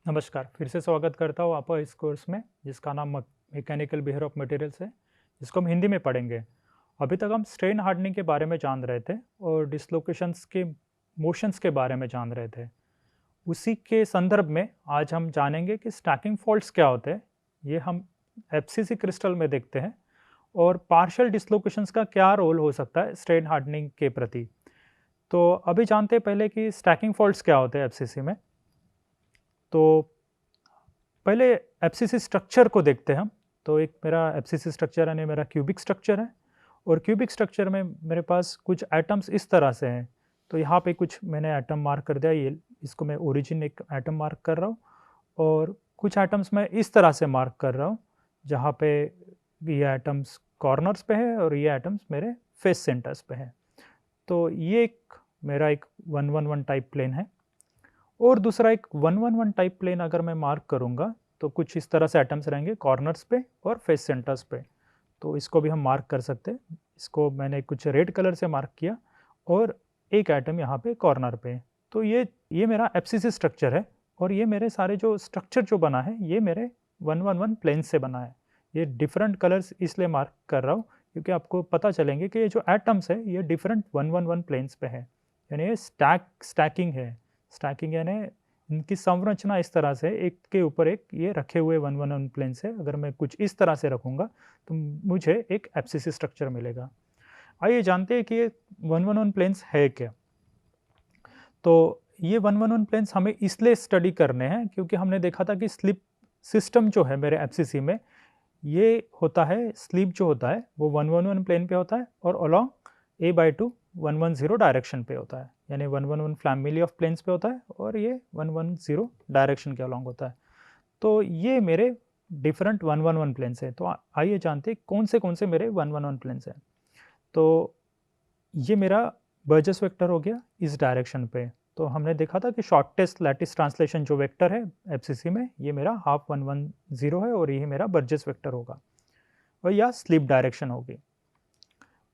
नमस्कार, फिर से स्वागत करता हूँ आपका इस कोर्स में जिसका नाम मैकेनिकल बिहेवियर ऑफ मटेरियल्स है, जिसको हम हिंदी में पढ़ेंगे। अभी तक हम स्ट्रेन हार्डनिंग के बारे में जान रहे थे और डिसलोकेशंस के मोशंस के बारे में जान रहे थे। उसी के संदर्भ में आज हम जानेंगे कि स्टैकिंग फॉल्ट्स क्या होते हैं, ये हम एफसीसी क्रिस्टल में देखते हैं और पार्शियल डिसलोकेशंस का क्या रोल हो सकता है स्ट्रेन हार्डनिंग के प्रति। तो अभी जानते हैं पहले कि स्टैकिंग फॉल्ट्स क्या होते हैं एफसीसी में। तो पहले एफसीसी स्ट्रक्चर को देखते हैं हम। तो एक मेरा एफसीसी स्ट्रक्चर यानी मेरा क्यूबिक स्ट्रक्चर है और क्यूबिक स्ट्रक्चर में मेरे पास कुछ एटम्स इस तरह से हैं। तो यहाँ पे कुछ मैंने एटम मार्क कर दिया, ये इसको मैं ओरिजिन एक एटम मार्क कर रहा हूँ और कुछ एटम्स मैं इस तरह से मार्क कर रहा हूँ जहाँ पे ये एटम्स कॉर्नर्स पे है और ये एटम्स मेरे फेस सेंटर्स पे है। तो ये एक मेरा एक 111 टाइप प्लेन है और दूसरा एक 111 टाइप प्लेन अगर मैं मार्क करूँगा तो कुछ इस तरह से एटम्स रहेंगे कॉर्नर्स पे और फेस सेंटर्स पे। तो इसको भी हम मार्क कर सकते हैं। इसको मैंने कुछ रेड कलर से मार्क किया और एक एटम यहाँ पे कॉर्नर पे। तो ये मेरा एफसीसी स्ट्रक्चर है और ये मेरे सारे जो स्ट्रक्चर जो बना है ये मेरे 111 प्लेन से बना है। ये डिफरेंट कलर्स इसलिए मार्क कर रहा हूँ क्योंकि आपको पता चलेंगे कि ये जो एटम्स है ये डिफरेंट 111 प्लेन्स पे है, यानी ये स्टैकिंग है। स्टैकिंग यानी इनकी संरचना इस तरह से एक के ऊपर एक ये रखे हुए 111 प्लेन से अगर मैं कुछ इस तरह से रखूँगा तो मुझे एक एफसीसी स्ट्रक्चर मिलेगा। आइए जानते हैं कि ये 111 प्लेन्स है क्या। तो ये 111 प्लेन्स हमें इसलिए स्टडी करने हैं क्योंकि हमने देखा था कि स्लिप सिस्टम जो है मेरे एफसीसी में ये होता है, स्लीप जो होता है वो 111 प्लेन पे होता है और अलोंग a/2 110 डायरेक्शन पे होता है, यानी 111 फैमिली ऑफ प्लेन्स पे होता है और ये 110 डायरेक्शन के अलोंग होता है। तो ये मेरे डिफरेंट 111 प्लेन्स है। तो आइए जानते हैं कौन से मेरे 111 प्लेन्स हैं। तो ये मेरा बर्जेस वेक्टर हो गया इस डायरेक्शन पे। तो हमने देखा था कि शॉर्टेस्ट लैटिस ट्रांसलेशन जो वेक्टर है एफसीसी में ये मेरा हाफ 110 है और ये मेरा बर्जेस वेक्टर होगा और यह स्लीप डायरेक्शन होगी।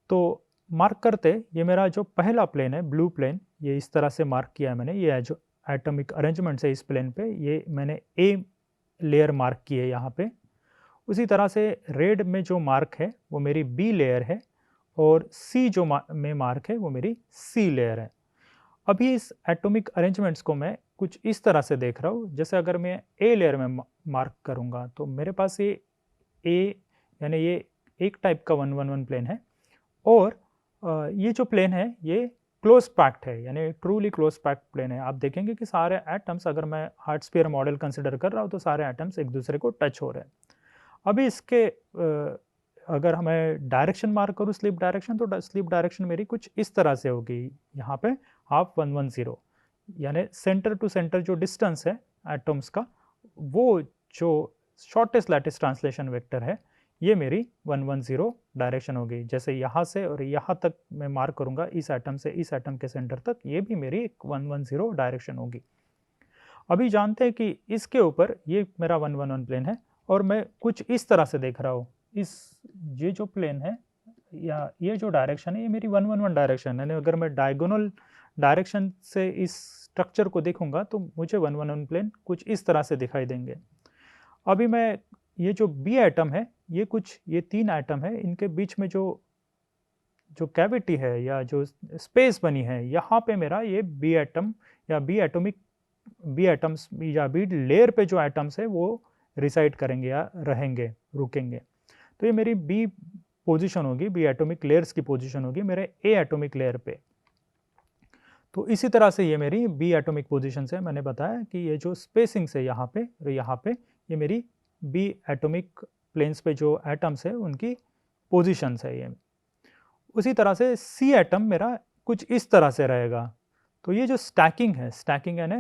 तो मार्क करते ये मेरा जो पहला प्लेन है ब्लू प्लेन, ये इस तरह से मार्क किया है मैंने। ये है जो एटॉमिक अरेंजमेंट है इस प्लेन पे, ये मैंने ए लेयर मार्क की है यहाँ पे। उसी तरह से रेड में जो मार्क है वो मेरी बी लेयर है और सी जो में मार्क है वो मेरी सी लेयर है। अभी इस एटॉमिक अरेंजमेंट्स को मैं कुछ इस तरह से देख रहा हूँ, जैसे अगर मैं ए लेयर में मार्क करूँगा तो मेरे पास ये ए यानी ये एक टाइप का 111 प्लेन है और ये जो प्लेन है ये क्लोज पैक्ड है, यानी ट्रूली क्लोज पैक्ड प्लेन है। आप देखेंगे कि सारे एटम्स, अगर मैं हार्ट स्फीयर मॉडल कंसिडर कर रहा हूँ तो सारे एटम्स एक दूसरे को टच हो रहे हैं। अभी इसके अगर हमें डायरेक्शन मार्क करूँ स्लीप डायरेक्शन, तो स्लीप डायरेक्शन मेरी कुछ इस तरह से होगी। यहाँ पे हाफ 110 यानी सेंटर टू सेंटर जो डिस्टेंस है एटम्स का, वो जो शॉर्टेस्ट लैटिस ट्रांसलेशन वेक्टर है ये मेरी 110 डायरेक्शन होगी। जैसे यहाँ से और यहाँ तक मैं मार्क करूँगा, इस एटम से इस एटम के सेंटर तक, ये भी मेरी एक 110 डायरेक्शन होगी। अभी जानते हैं कि इसके ऊपर ये मेरा 111 प्लेन है और मैं कुछ इस तरह से देख रहा हूँ। इस ये जो प्लेन है या ये जो डायरेक्शन है ये मेरी 111 डायरेक्शन है, यानी अगर मैं डायगोनल डायरेक्शन से इस स्ट्रक्चर को देखूंगा तो मुझे 111 प्लेन कुछ इस तरह से दिखाई देंगे। अभी मैं ये जो बी एटम है, ये 3 एटम है, इनके बीच में जो जो कैविटी है या जो स्पेस बनी है, यहाँ पे मेरा ये बी एटम या बी एटम्स या बी लेयर पे जो एटम्स है वो रिसाइड करेंगे या रहेंगे, रुकेंगे। तो ये मेरी बी पोजीशन होगी, बी एटॉमिक लेयर्स की पोजीशन होगी मेरे ए एटॉमिक लेयर पे। तो इसी तरह से ये मेरी बी एटॉमिक पोजीशन है। मैंने बताया कि ये जो स्पेसिंग है यहाँ पे और यहाँ पे, ये मेरी बी एटॉमिक प्लेन्स पे जो एटम्स है उनकी पोजीशंस है ये। उसी तरह से सी एटम मेरा कुछ इस तरह से रहेगा। तो ये जो स्टैकिंग है, स्टैकिंग यानी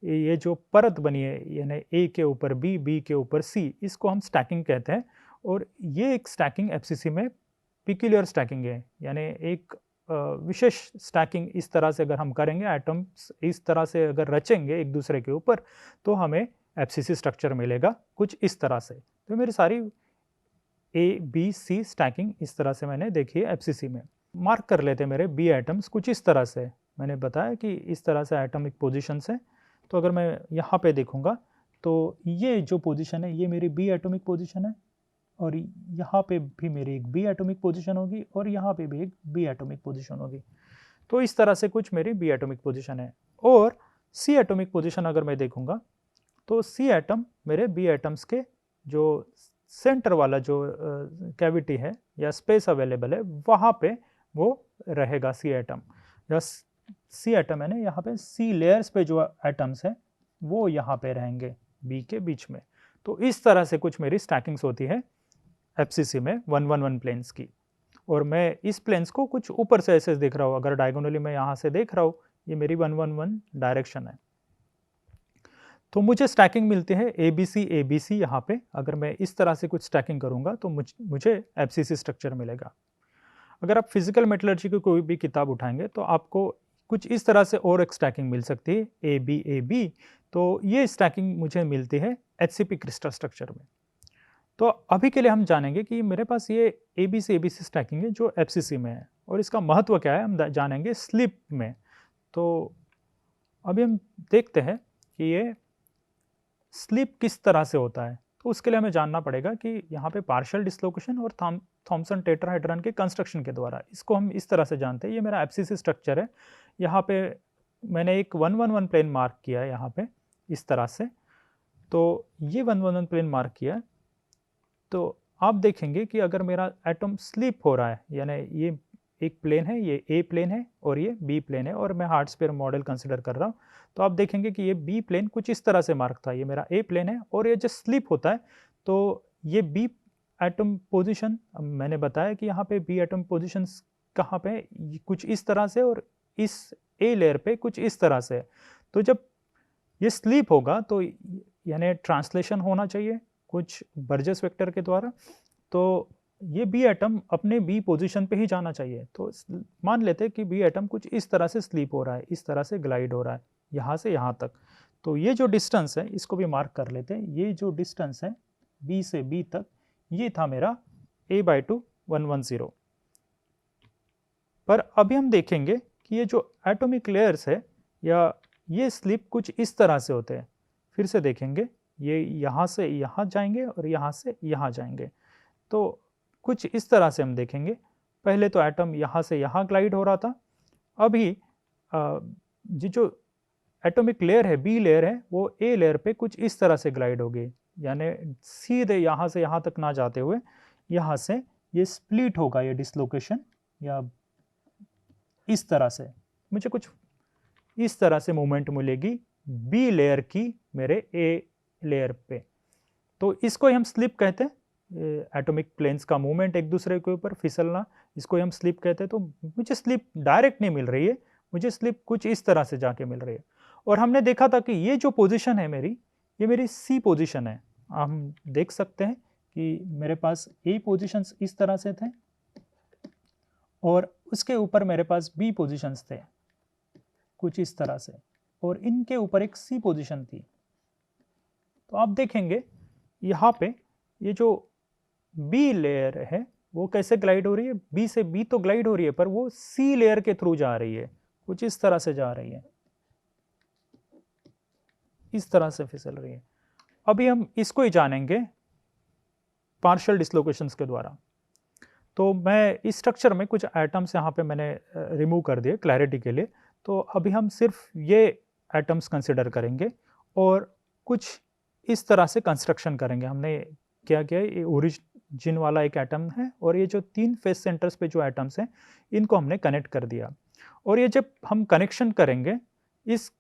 ये जो परत बनी है, यानी ए के ऊपर बी, बी के ऊपर सी, इसको हम स्टैकिंग कहते हैं। और ये एक स्टैकिंग एफसीसी में पिक्यूलियर स्टैकिंग है, यानी एक विशेष स्टैकिंग इस तरह से अगर हम करेंगे, एटम्स इस तरह से अगर रचेंगे एक दूसरे के ऊपर तो हमें एफसीसी स्ट्रक्चर मिलेगा कुछ इस तरह से। तो मेरी सारी ए बी सी स्टैकिंग इस तरह से मैंने देखी है एफसीसी में। मार्क कर लेते मेरे बी एटम्स कुछ इस तरह से। मैंने बताया कि इस तरह से एटॉमिक पोजीशंस है। तो अगर मैं यहाँ पे देखूँगा तो ये जो पोजीशन है ये मेरी बी एटॉमिक पोजीशन है, और यहाँ पे भी मेरी एक बी एटॉमिक पोजीशन होगी, और यहाँ पे भी एक बी एटॉमिक पोजीशन होगी। तो इस तरह से कुछ मेरी बी एटॉमिक पोजीशन है। और सी एटॉमिक पोजीशन अगर मैं देखूँगा तो सी एटम मेरे बी एटम्स के जो सेंटर वाला जो कैविटी है या स्पेस अवेलेबल है वहाँ पे वो रहेगा सी एटम, या सी एटम है ना, यहाँ पे सी लेयर्स पे जो एटम्स हैं वो यहाँ पे रहेंगे बी के बीच में। तो इस तरह से कुछ मेरी स्टैकिंग्स होती है एफसीसी में 111 प्लेन्स की। और मैं इस प्लेन्स को कुछ ऊपर से ऐसे देख रहा हूँ, अगर डायगोनली मैं यहाँ से देख रहा हूँ, ये मेरी 111 डायरेक्शन है। तो मुझे स्टैकिंग मिलती है ए बी सी यहाँ पे। अगर मैं इस तरह से कुछ स्टैकिंग करूँगा तो मुझे एफसीसी स्ट्रक्चर मिलेगा। अगर आप फिजिकल मेटलर्जी की कोई भी किताब उठाएंगे तो आपको कुछ इस तरह से और एक स्टैकिंग मिल सकती है ए बी। तो ये स्टैकिंग मुझे मिलती है एचसीपी क्रिस्टल स्ट्रक्चर में। तो अभी के लिए हम जानेंगे कि मेरे पास ये ए बी सी स्टैकिंग है जो एफसीसी में है, और इसका महत्व क्या है हम जानेंगे स्लिप में। तो अभी हम देखते हैं कि ये स्लिप किस तरह से होता है। तो उसके लिए हमें जानना पड़ेगा कि यहाँ पे पार्शियल डिसलोकेशन और थॉम्सन टेट्राहेड्रन के कंस्ट्रक्शन के द्वारा, इसको हम इस तरह से जानते हैं। ये मेरा एफसीसी स्ट्रक्चर है, यहाँ पे मैंने एक 111 प्लेन मार्क किया है यहाँ पे इस तरह से। तो ये 111 प्लेन मार्क किया है। तो आप देखेंगे कि अगर मेरा एटम स्लिप हो रहा है, यानी ये एक प्लेन है, ये ए प्लेन है और ये बी प्लेन है, और मैं हार्ड स्फीयर मॉडल कंसिडर कर रहा हूँ, तो आप देखेंगे कि ये बी प्लेन कुछ इस तरह से मार्क था, ये मेरा ए प्लेन है, और ये जब स्लिप होता है तो ये बी एटम पोजीशन, मैंने बताया कि यहाँ पे बी एटम पोजीशंस कहाँ पे, कुछ इस तरह से, और इस ए लेयर पे कुछ इस तरह से। तो जब ये स्लीप होगा तो यानी ट्रांसलेशन होना चाहिए कुछ बर्जेस वेक्टर के द्वारा, तो ये बी एटम अपने बी पोजीशन पे ही जाना चाहिए। तो मान लेते हैं कि बी एटम कुछ इस तरह से स्लीप हो रहा है, इस तरह से ग्लाइड हो रहा है यहाँ से यहाँ तक। तो ये जो डिस्टेंस है इसको भी मार्क कर लेते हैं। ये जो डिस्टेंस है बी से बी तक, ये था मेरा a/2 110। पर अभी हम देखेंगे कि ये जो एटॉमिक लेयर्स है या ये स्लिप कुछ इस तरह से होते हैं। फिर से देखेंगे, ये यहाँ से यहाँ जाएंगे और यहाँ से यहाँ जाएंगे। तो कुछ इस तरह से हम देखेंगे। पहले तो एटम यहाँ से यहाँ ग्लाइड हो रहा था, अभी ये जो एटॉमिक लेयर है, बी लेयर है, वो ए लेयर पे कुछ इस तरह से ग्लाइड हो गई, यानी सीधे यहाँ से यहाँ तक ना जाते हुए यहाँ से ये स्प्लिट होगा, ये डिसलोकेशन, या इस तरह से मुझे कुछ इस तरह से मूवमेंट मिलेगी बी लेयर की मेरे ए लेयर पे। तो इसको हम स्लिप कहते हैं, एटॉमिक प्लेन्स का मूवमेंट एक दूसरे के ऊपर फिसलना, इसको हम स्लिप कहते हैं। तो मुझे स्लिप डायरेक्ट नहीं मिल रही है, मुझे स्लिप कुछ इस तरह से जाके मिल रही है। और हमने देखा था कि ये जो पोजीशन है मेरी, ये मेरी सी पोजीशन है। हम देख सकते हैं कि मेरे पास ए पोजीशंस इस तरह से थे और उसके ऊपर मेरे पास बी पोजीशंस थे कुछ इस तरह से, और इनके ऊपर एक सी पोजीशन थी। तो आप देखेंगे यहाँ पे ये जो बी लेयर है वो कैसे ग्लाइड हो रही है, बी से बी तो ग्लाइड हो रही है, पर वो सी लेयर के थ्रू जा रही है, कुछ इस तरह से जा रही है, इस तरह से फिसल रही है। अभी हम इसको ही जानेंगे पार्शियल डिसलोकेशंस के द्वारा। तो मैं इस स्ट्रक्चर में कुछ एटम्स यहाँ पे मैंने रिमूव कर दिए क्लैरिटी के लिए। तो अभी हम सिर्फ ये एटम्स कंसिडर करेंगे और कुछ इस तरह से कंस्ट्रक्शन करेंगे। हमने क्या किया, ये ओरिजिन वाला एक एटम है और ये जो 3 फेस सेंटर्स पे जो एटम्स हैं इनको हमने कनेक्ट कर दिया, और ये जब हम कनेक्शन करेंगे इस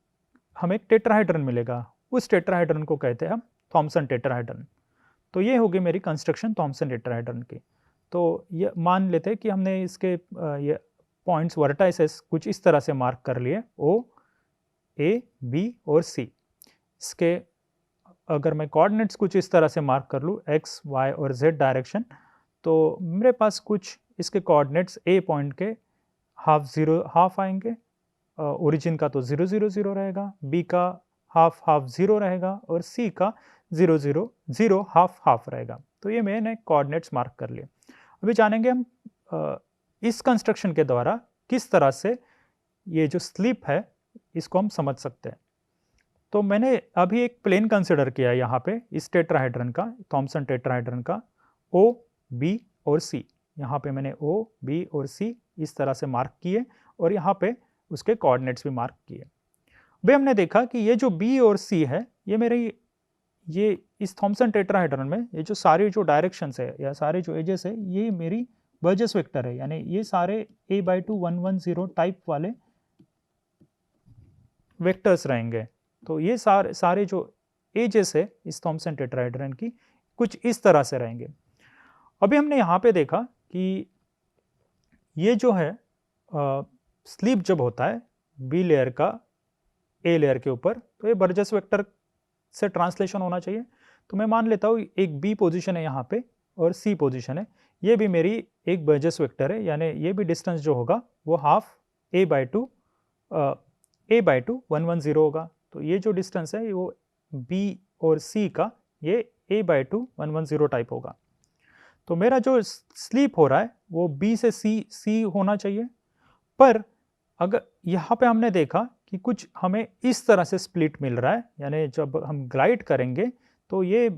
हमें एक टेट्राहेड्रन मिलेगा, उस टेट्राहेड्रन को कहते हैं हम थॉम्सन टेट्राहेड्रन। तो ये होगी मेरी कंस्ट्रक्शन थॉम्सन टेट्राहेड्रन की। तो ये मान लेते हैं कि हमने इसके ये पॉइंट्स वर्टाइसेस कुछ इस तरह से मार्क कर लिए, ओ, ए, बी और सी। इसके अगर मैं कोऑर्डिनेट्स कुछ इस तरह से मार्क कर लूँ एक्स, वाई और जेड डायरेक्शन, तो मेरे पास कुछ इसके कोऑर्डिनेट्स ए पॉइंट के हाफ आएंगे, ओरिजिन का तो 0 0 0 रहेगा, बी का हाफ 0 रहेगा और सी का 0 0 0 हाफ रहेगा। तो ये मैंने कोऑर्डिनेट्स मार्क कर लिए। अभी जानेंगे हम इस कंस्ट्रक्शन के द्वारा किस तरह से ये जो स्लिप है इसको हम समझ सकते हैं। तो मैंने अभी एक प्लेन कंसिडर किया है यहाँ पे इस टेट्राहेड्रन का, थॉमसन टेट्राहेड्रन का, ओ, बी और सी। यहाँ पे मैंने ओ, बी और सी इस तरह से मार्क किए और यहाँ पे उसके कोऑर्डिनेट्स भी मार्क किए। भाई हमने देखा कि ये जो बी और सी है, ये मेरी ये इस थॉमसन टेट्राहेड्रन में ये जो सारी जो डायरेक्शंस है या सारे जो एजेस है, ये मेरी बर्जेस वेक्टर है, यानी ये सारे a/2 110 टाइप वाले वेक्टर्स रहेंगे। तो ये सारे जो एजेस है इस थॉमसन टेट्राहेड्रन की कुछ इस तरह से रहेंगे। अभी हमने यहाँ पे देखा कि ये जो है स्लीप जब होता है बी लेयर का ए लेयर के ऊपर, तो ये बर्जेस वेक्टर से ट्रांसलेशन होना चाहिए। तो मैं मान लेता हूँ एक बी पोजीशन है यहाँ पे और सी पोजीशन है, ये भी मेरी एक बर्जेस वेक्टर है, यानी ये भी डिस्टेंस जो होगा वो हाफ a/2 110 होगा। तो ये जो डिस्टेंस है वो बी और सी का ये a/2 110 टाइप होगा। तो मेरा जो स्लीप हो रहा है वो बी से सी होना चाहिए। पर अगर यहाँ पे हमने देखा कि कुछ हमें इस तरह से स्प्लिट मिल रहा है, यानी जब हम ग्लाइड करेंगे तो ये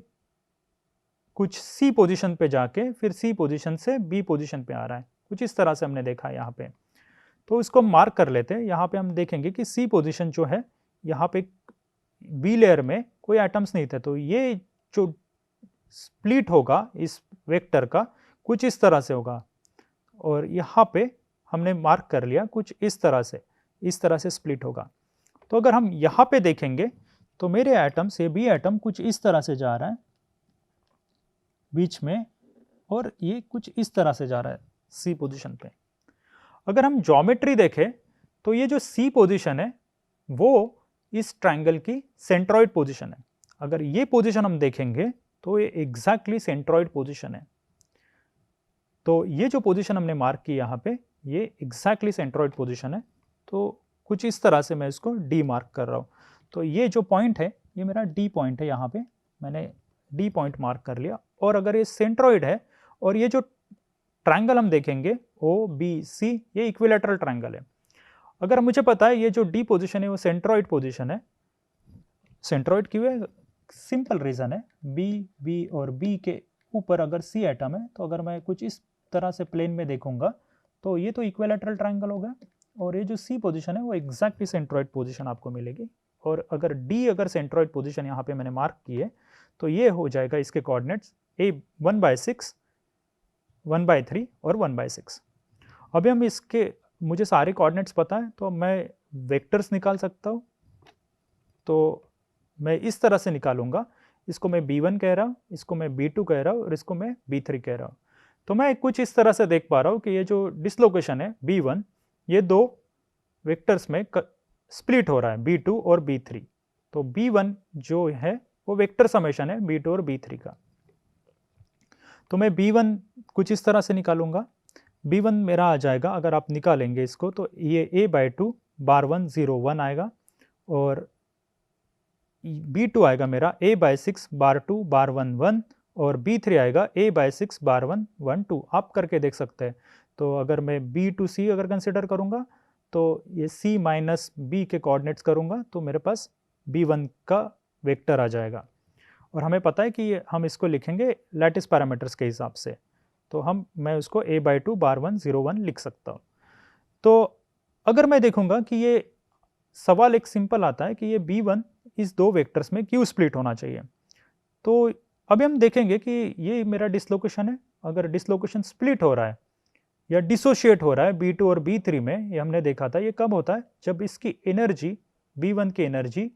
कुछ सी पोजीशन पे जाके फिर सी पोजीशन से बी पोजीशन पे आ रहा है, कुछ इस तरह से हमने देखा यहाँ पे। तो इसको मार्क कर लेते हैं। यहाँ पे हम देखेंगे कि सी पोजीशन जो है, यहाँ पे बी लेयर में कोई एटम्स नहीं थे, तो ये जो स्प्लिट होगा इस वेक्टर का कुछ इस तरह से होगा। और यहाँ पे हमने मार्क कर लिया कुछ इस तरह से स्प्लिट होगा। तो अगर हम यहाँ पे देखेंगे तो मेरे एटम्स, ये बी एटम कुछ इस तरह से जा रहा है बीच में, और ये कुछ इस तरह से जा रहा है सी पोजीशन पे। अगर हम ज्योमेट्री देखें तो ये जो सी पोजीशन है वो इस ट्रायंगल की सेंट्रॉइड पोजीशन है। अगर ये पोजीशन हम देखेंगे तो ये एग्जैक्टली सेंट्रॉइड पोजीशन है। तो ये जो पोजीशन हमने मार्क की यहाँ पे, ये एग्जैक्टली सेंट्रॉइड पोजीशन है। तो कुछ इस तरह से मैं इसको डी मार्क कर रहा हूँ। तो ये जो पॉइंट है ये मेरा डी पॉइंट है, यहाँ पे मैंने डी पॉइंट मार्क कर लिया। और अगर ये सेंट्रॉइड है और ये जो ट्रायंगल हम देखेंगे ओ बी सी, ये इक्विलैटरल ट्रायंगल है। अगर मुझे पता है ये जो डी पोजीशन है वो सेंट्रॉइड पोजीशन है, सेंट्रॉइड क्यों है? सिंपल रीजन है, बी और बी के ऊपर अगर सी एटम है, तो अगर मैं कुछ इस तरह से प्लेन में देखूंगा तो ये तो इक्विलैटरल ट्रायंगल होगा, और ये जो सी पोजीशन है वो एग्जैक्टली सेंट्रॉइड पोजीशन आपको मिलेगी। और अगर डी अगर सेंट्रॉइड पोजीशन यहाँ पे मैंने मार्क की है, तो ये हो जाएगा इसके कोऑर्डिनेट्स ए 1/6, 1/3 और 1/6। अभी हम इसके, मुझे सारे कोऑर्डिनेट्स पता है तो मैं वेक्टर्स निकाल सकता हूँ। तो मैं इस तरह से निकालूंगा, इसको मैं b1 कह रहा हूँ, इसको मैं b2 कह रहा हूँ और इसको मैं b3 कह रहा हूँ। तो मैं कुछ इस तरह से देख पा रहा हूँ कि ये जो डिसलोकेशन है b1, ये दो वेक्टर्स में स्प्लिट हो रहा है b2 और b3। तो b1 जो है वो वेक्टर समेशन है b2 और b3 का। तो मैं b1 कुछ इस तरह से निकालूंगा। b1 मेरा आ जाएगा, अगर आप निकालेंगे इसको, तो ये a/2 बार 1 0 1 आएगा, और b2 आएगा मेरा a/6 बार 2 बार 1 1, और b3 आएगा a/6 बार 1 1 2। आप करके देख सकते हैं। तो अगर मैं b to c अगर कंसिडर करूंगा तो ये c माइनस b के कोऑर्डिनेट्स करूंगा तो मेरे पास b1 का वेक्टर आ जाएगा। और हमें पता है कि हम इसको लिखेंगे लैटिस पैरामीटर्स के हिसाब से, तो मैं उसको a/2 बार 1 0 1 लिख सकता हूँ। तो अगर मैं देखूंगा कि ये सवाल एक सिंपल आता है कि ये b1 इस दो वेक्टर्स में क्यों स्प्लिट होना चाहिए, तो अभी हम देखेंगे कि ये मेरा डिसलोकेशन है। अगर डिसलोकेशन स्प्लिट हो रहा है या डिसोशिएट हो रहा है b2 और b3 में, ये हमने देखा था, ये कब होता है? जब इसकी एनर्जी b1 की एनर्जी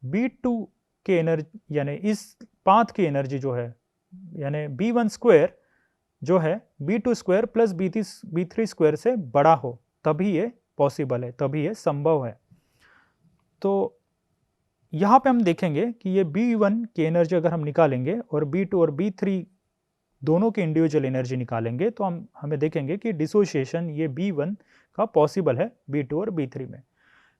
b2 के एनर्जी, यानी इस पाथ की एनर्जी जो है, यानी b1 स्क्वायर जो है b2 square plus b3 square से बड़ा हो, तभी ये पॉसिबल है, तभी ये संभव है। तो यहाँ पे हम देखेंगे कि ये b1 की एनर्जी अगर हम निकालेंगे और b2 और b3 दोनों की इंडिविजुअल एनर्जी निकालेंगे, तो हमें देखेंगे कि डिसोसिएशन ये b1 का पॉसिबल है b2 और b3 में।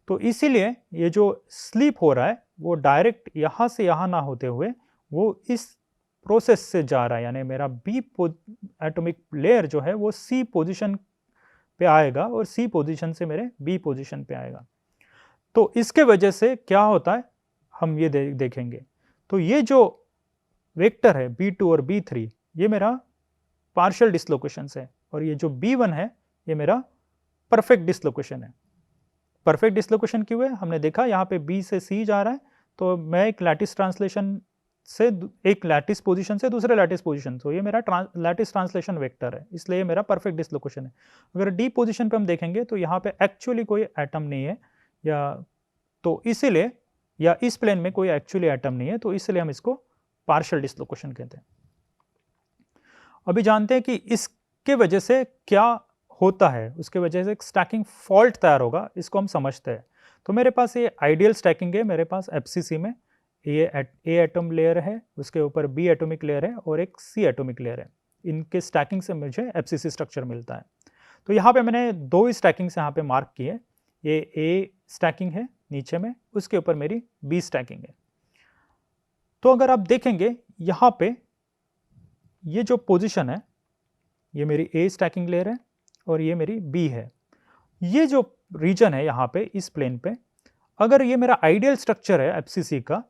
तो इसीलिए ये जो स्लीप हो रहा है वो डायरेक्ट यहाँ से यहाँ ना होते हुए वो इस प्रोसेस से जा रहा है, यानी मेरा बी एटॉमिक लेयर जो है वो सी पोजीशन पे आएगा और सी पोजीशन से मेरे बी पोजीशन पे आएगा। तो इसके वजह से क्या होता है, हम ये देखेंगे। तो ये जो वेक्टर है B2 और B3 ये मेरा पार्शियल डिसलोकेशंस है, और ये जो B1 है ये मेरा परफेक्ट डिसलोकेशन है। परफेक्ट डिसलोकेशन क्यों है? हमने देखा यहाँ पे B से C जा रहा है, तो मैं एक लैटिस ट्रांसलेशन से एक लैटिस पोजीशन से दूसरे लैटिस पोजीशन, तो ये मेरा लैटिस ट्रांसलेशन वेक्टर है, इसलिए ये मेरा परफेक्ट डिसलोकेशन है। अगर डी पोजीशन पे हम देखेंगे तो यहाँ पे एक्चुअली कोई एटम नहीं है, या तो इसीलिए, या इस प्लेन में कोई एक्चुअली एटम नहीं है, तो इसलिए हम इसको पार्शियल डिसलोकेशन कहते हैं। अभी जानते हैं कि इसके वजह से क्या होता है, उसके वजह से एक स्टैकिंग फॉल्ट तैयार होगा, इसको हम समझते हैं। तो मेरे पास ये आइडियल स्टैकिंग है, मेरे पास FCC में ये ए एटम लेयर है, उसके ऊपर B एटॉमिक लेयर है और एक C एटॉमिक लेयर है। इनके स्टैकिंग से मुझे FCC स्ट्रक्चर मिलता है। तो यहाँ पे मैंने दो ही स्टैकिंग्स यहाँ पे मार्क किए, ये A स्टैकिंग है नीचे में, उसके ऊपर मेरी B स्टैकिंग है। तो अगर आप देखेंगे यहाँ पे ये जो पोजीशन है, ये मेरी A स्टैकिंग लेयर है और ये मेरी B है। ये जो रीजन है यहाँ पे इस प्लेन पे, अगर ये मेरा आइडियल स्ट्रक्चर है FCC का,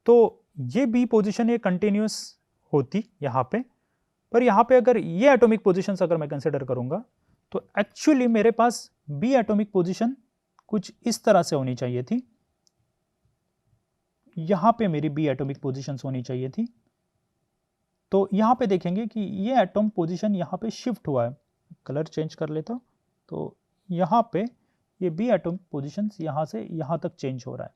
तो ये B पोजीशन ये कंटिन्यूस होती यहाँ पे, पर यहाँ पे अगर ये एटॉमिक पोजीशंस अगर मैं कंसिडर करूँगा तो एक्चुअली मेरे पास B एटॉमिक पोजीशन कुछ इस तरह से होनी चाहिए थी, यहाँ पे मेरी B एटॉमिक पोजीशंस होनी चाहिए थी। तो यहाँ पे देखेंगे कि ये एटॉम पोजीशन यहाँ पे शिफ्ट हुआ है, कलर चेंज कर लेता हूँ, तो यहाँ पे ये B एटॉमिक पोजीशंस यहाँ से यहाँ तक चेंज हो रहा है।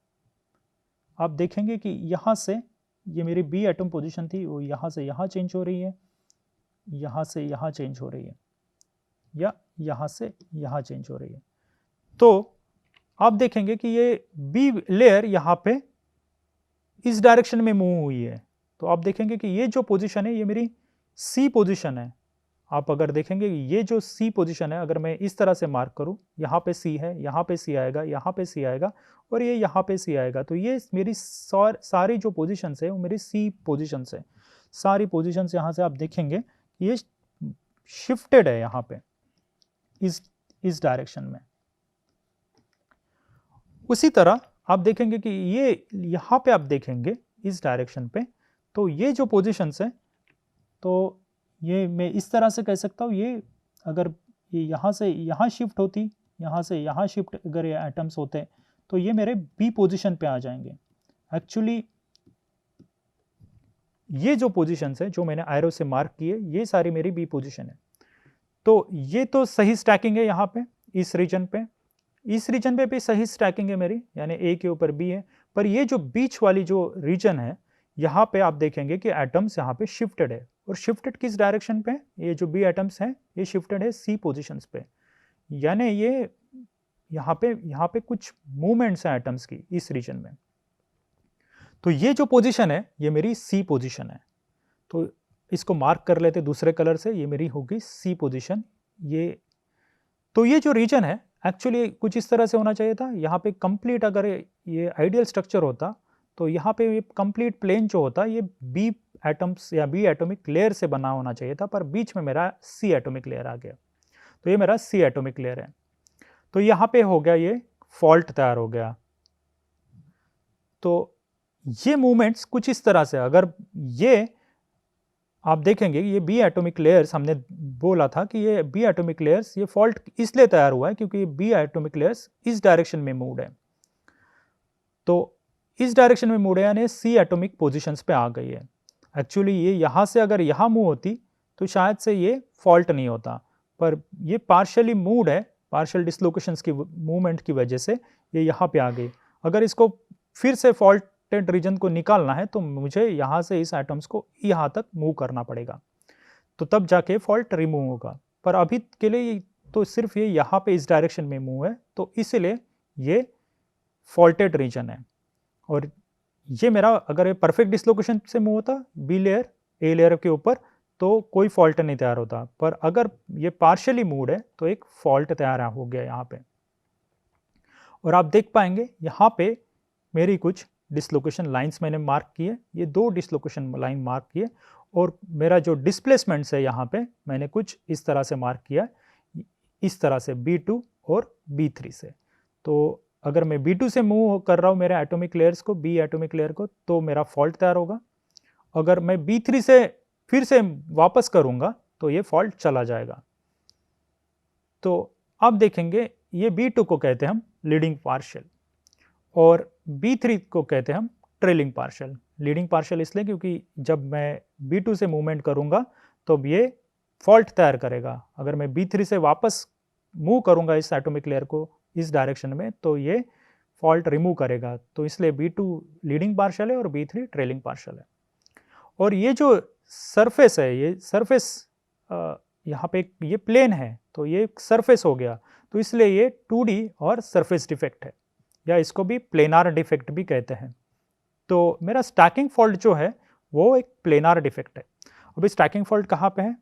आप देखेंगे कि यहाँ से ये मेरी B एटम पोजीशन थी, वो यहाँ से यहाँ चेंज हो रही है, यहाँ से यहाँ चेंज हो रही है, या यहाँ से यहाँ चेंज हो रही है। तो आप देखेंगे कि ये B लेयर यहाँ पे इस डायरेक्शन में मूव हुई है। तो आप देखेंगे कि ये जो पोजीशन है ये मेरी C पोजीशन है। आप अगर देखेंगे ये जो C पोजीशन है, अगर मैं इस तरह से मार्क करूँ, यहाँ पे C है, यहाँ पे C आएगा, यहाँ पे C आएगा और ये यहाँ पे C आएगा, तो ये मेरी सारी जो पोजीशंस है वो मेरी C पोजीशंस है। सारी पोजीशंस यहाँ से आप देखेंगे ये शिफ्टेड है यहाँ पे इस डायरेक्शन में। उसी तरह आप देखेंगे कि ये यहाँ पे आप देखेंगे इस डायरेक्शन पे, तो ये जो पोजीशंस है, तो ये मैं इस तरह से कह सकता हूँ, ये अगर ये यहाँ से यहाँ शिफ्ट होती, यहाँ से यहाँ शिफ्ट अगर ये एटम्स होते, तो ये मेरे B पोजीशन पे आ जाएंगे। एक्चुअली ये जो पोजीशंस है जो मैंने एरो से मार्क किए, ये सारी मेरी B पोजीशन है। तो ये तो सही स्टैकिंग है यहाँ पे, इस रीजन पे, इस रीजन पे भी सही स्टैकिंग है मेरी, यानी A के ऊपर B है। पर ये जो बीच वाली जो रीजन है, यहाँ पे आप देखेंगे कि एटम्स यहाँ पे शिफ्टेड है, और शिफ्टेड किस डायरेक्शन पे? ये जो B एटम्स हैं ये शिफ्टेड है C पोजीशंस पे, यानी ये यहाँ पे कुछ मूवमेंट्स हैं एटम्स की इस रीजन में। तो ये जो पोजीशन है ये मेरी C पोजीशन है, तो इसको मार्क कर लेते दूसरे कलर से, ये मेरी होगी C पोजीशन। ये तो ये जो रीजन है एक्चुअली कुछ इस तरह से होना चाहिए था। यहाँ पे कंप्लीट अगर ये आइडियल स्ट्रक्चर होता तो यहाँ पे ये कंप्लीट प्लेन जो होता ये B एटम्स या B एटॉमिक लेयर से बना होना चाहिए था, पर बीच में मेरा C एटॉमिक लेयर आ गया, तो ये मेरा C एटॉमिक लेयर है। तो यहाँ पे हो गया ये फॉल्ट तैयार हो गया। तो ये मूवमेंट्स कुछ इस तरह से, अगर ये आप देखेंगे ये B एटॉमिक लेयर्स, हमने बोला था कि ये B एटॉमिक लेयर्स ये फॉल्ट इसलिए तैयार हुआ है क्योंकि B एटॉमिक लेयर्स इस डायरेक्शन में मूव है, तो इस डायरेक्शन में मूव है यानी C एटॉमिक पोजीशंस पे आ गई है। एक्चुअली ये यहाँ से अगर यहाँ मूव होती तो शायद से ये फॉल्ट नहीं होता, पर ये पार्शियली मूव्ड है, पार्शियल डिसलोकेशंस की मूवमेंट की वजह से ये यहाँ पे आ गई। अगर इसको फिर से फॉल्टेड रीजन को निकालना है तो मुझे यहाँ से इस एटम्स को यहाँ तक मूव करना पड़ेगा, तो तब जाके फॉल्ट रिमूव होगा। पर अभी के लिए तो सिर्फ ये यहाँ पे इस डायरेक्शन में मूव है, तो इसलिए ये फॉल्टेड रीजन है। और ये मेरा अगर ये परफेक्ट डिसलोकेशन से मूव होता B लेयर A लेयर के ऊपर तो कोई फॉल्ट नहीं तैयार होता, पर अगर ये पार्शियली मूव्ड है तो एक फॉल्ट तैयार हो गया यहाँ पे। और आप देख पाएंगे यहाँ पे मेरी कुछ डिसलोकेशन लाइंस मैंने मार्क किए, ये दो डिसलोकेशन लाइन मार्क किए, और मेरा जो डिस्प्लेसमेंट्स है यहाँ पे मैंने कुछ इस तरह से मार्क किया, इस तरह से B2 और B3 से। तो अगर मैं B2 से मूव कर रहा हूँ मेरे एटॉमिक लेयर्स को, B एटॉमिक लेयर को, तो मेरा फॉल्ट तैयार होगा। अगर मैं B3 से फिर से वापस करूँगा तो ये फॉल्ट चला जाएगा। तो अब देखेंगे ये B2 को कहते हैं हम लीडिंग पार्शियल और B3 को कहते हैं हम ट्रेलिंग पार्शियल। लीडिंग पार्शियल इसलिए क्योंकि जब मैं B2 से मूवमेंट करूँगा तो ये फॉल्ट तैयार करेगा। अगर मैं B3 से वापस मूव करूँगा इस एटॉमिक लेयर को इस डायरेक्शन में तो ये फॉल्ट रिमूव करेगा। तो इसलिए B2 लीडिंग पार्शियल है और B3 ट्रेलिंग पार्शियल है। और ये जो सरफेस है, ये सरफेस यहाँ पे ये प्लेन है तो ये सरफेस हो गया, तो इसलिए ये 2D और सरफेस डिफेक्ट है, या इसको भी प्लेनार डिफेक्ट भी कहते हैं। तो मेरा स्टैकिंग फॉल्ट जो है वो एक प्लेनार डिफेक्ट है। अभी स्टैकिंग फॉल्ट कहाँ पे है?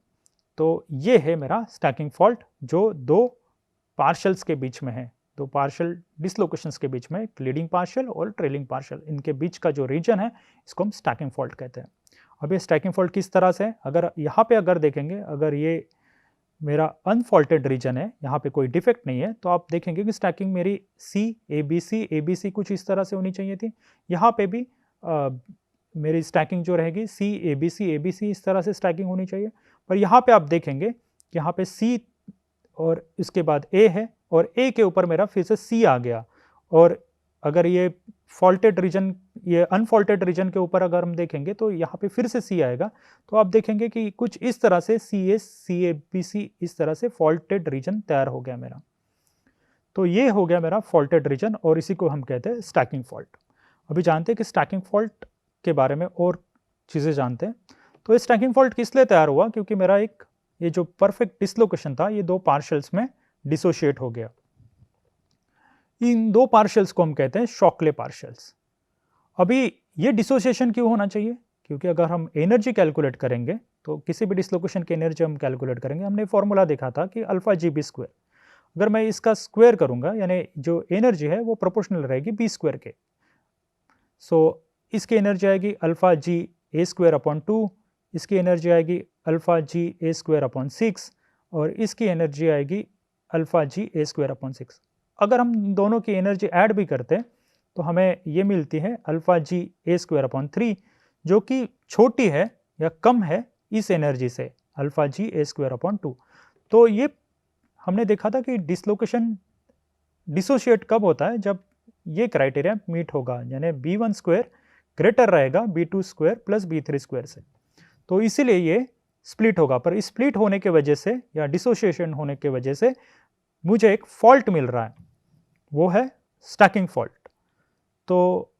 तो ये है मेरा स्टैकिंग फॉल्ट जो दो पार्शल्स के बीच में है, दो पार्शियल डिसलोकेशंस के बीच में, एक लीडिंग पार्शियल और ट्रेलिंग पार्शियल, इनके बीच का जो रीजन है इसको हम स्टैकिंग फॉल्ट कहते हैं। अब ये स्टैकिंग फॉल्ट किस तरह से है? अगर यहाँ पे अगर देखेंगे, अगर ये मेरा अनफॉल्टेड रीजन है, यहाँ पे कोई डिफेक्ट नहीं है, तो आप देखेंगे कि स्टैकिंग मेरी ए बी सी कुछ इस तरह से होनी चाहिए थी। यहाँ पे भी मेरी स्टैकिंग जो रहेगी ए बी सी इस तरह से स्टैकिंग होनी चाहिए। पर यहाँ पे आप देखेंगे कि यहाँ पे सी और इसके बाद ए है और ए के ऊपर मेरा फिर से सी आ गया। और अगर ये फॉल्टेड रीजन, ये अनफॉल्टेड रीजन के ऊपर अगर हम देखेंगे तो यहाँ पे फिर से सी आएगा। तो आप देखेंगे कि कुछ इस तरह से सी ए बी सी इस तरह से फॉल्टेड रीजन तैयार हो गया मेरा। तो ये हो गया मेरा फॉल्टेड रीजन और इसी को हम कहते हैं स्टैकिंग फॉल्ट। अभी जानते हैं कि स्टैकिंग फॉल्ट के बारे में और चीज़ें जानते हैं। तो ये स्टैकिंग फॉल्ट किस लिए तैयार हुआ? क्योंकि मेरा एक ये जो परफेक्ट डिसलोकेशन था ये दो पार्शल्स में डिसोशिएट हो गया। इन दो पार्शल्स को हम कहते हैं शॉकले पार्शल्स। अभी ये डिसोसिएशन क्यों होना चाहिए? क्योंकि अगर हम एनर्जी कैलकुलेट करेंगे तो किसी भी डिसलोकेशन की एनर्जी हम कैलकुलेट करेंगे, हमने फॉर्मूला देखा था कि अल्फा जी बी स्क्वायर। अगर मैं इसका स्क्वायर करूंगा यानी जो एनर्जी है वो प्रोपोर्शनल रहेगी बी स्क्वायर के। सो इसकी एनर्जी आएगी अल्फा जी ए स्क्वायर अपॉन 2, इसकी एनर्जी आएगी अल्फा जी ए स्क्वायर अपॉन 6 और इसकी एनर्जी आएगी अल्फा जी ए स्क्वायर अपॉन 6। अगर हम दोनों की एनर्जी ऐड भी करते हैं तो हमें ये मिलती है अल्फा जी ए स्क्वायर अपॉन 3, जो कि छोटी है या कम है इस एनर्जी से अल्फा जी ए स्क्वायर अपॉन 2। तो ये हमने देखा था कि डिसलोकेशन डिसोशिएट कब होता है? जब ये क्राइटेरिया मीट होगा, यानी B1 स्क्वायर ग्रेटर रहेगा B2 square plus B3 square से। तो इसीलिए ये स्प्लिट होगा। पर इस स्प्लिट होने के वजह से या डिसोशिएशन होने के वजह से मुझे एक फॉल्ट मिल रहा है, वो है स्टैकिंग फॉल्ट। तो